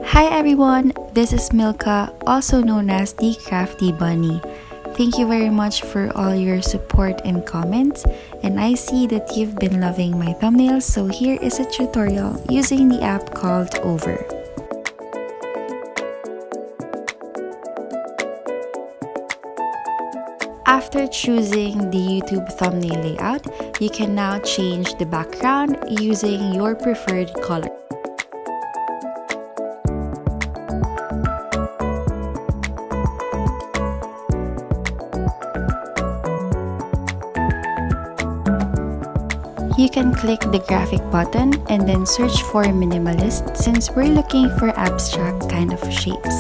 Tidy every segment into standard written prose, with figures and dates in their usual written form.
Hi everyone, this is Milka, also known as the Crafty Bunny. Thank you very much for all your support and comments, and I see that you've been loving my thumbnails, so here is a tutorial using the app called Over. After choosing the YouTube thumbnail layout, you can now change the background using your preferred color. You can click the graphic button and then search for minimalist since we're looking for abstract kind of shapes.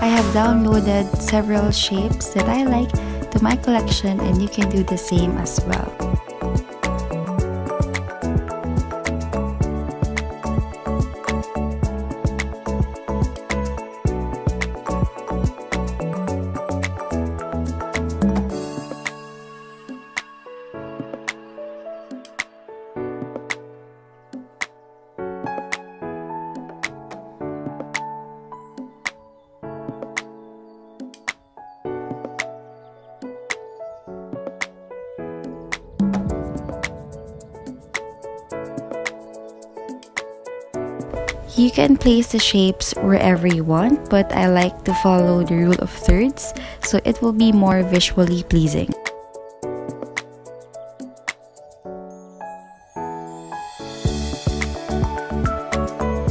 I have downloaded several shapes that I like to my collection, and you can do the same as well. You can place the shapes wherever you want, but I like to follow the rule of thirds so it will be more visually pleasing.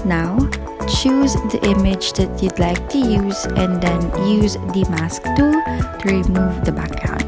Now, choose the image that you'd like to use and then use the mask tool to remove the background.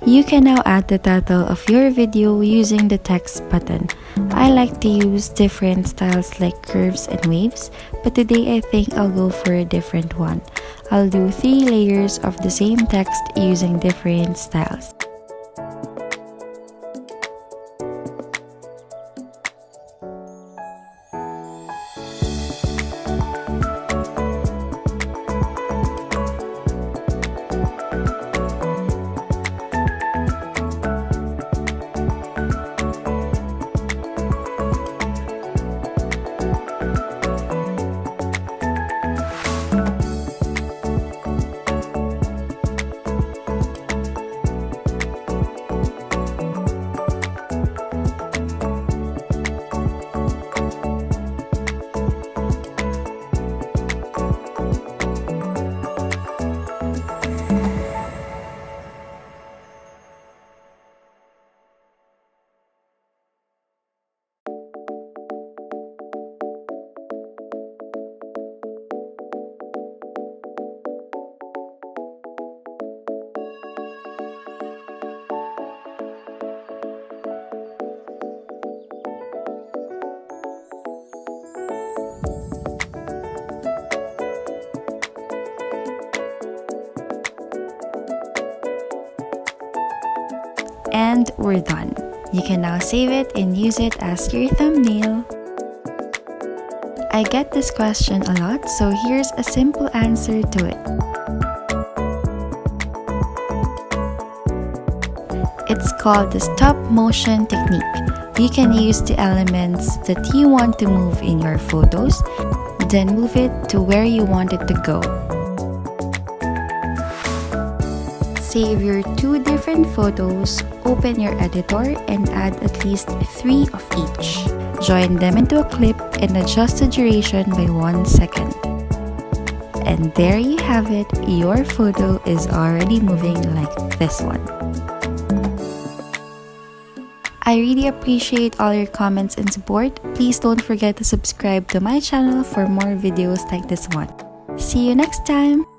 You can now add the title of your video using the text button. I like to use different styles like curves and waves, but today I think I'll go for a different one. I'll do 3 layers of the same text using different styles. And we're done. You can now save it and use it as your thumbnail. I get this question a lot, so here's a simple answer to it. It's called the stop motion technique. You can use the elements that you want to move in your photos, then move it to where you want it to go. Save your 2 different photos, open your editor, and add at least 3 of each. Join them into a clip and adjust the duration by 1 second. And there you have it, your photo is already moving like this one. I really appreciate all your comments and support. Please don't forget to subscribe to my channel for more videos like this one. See you next time!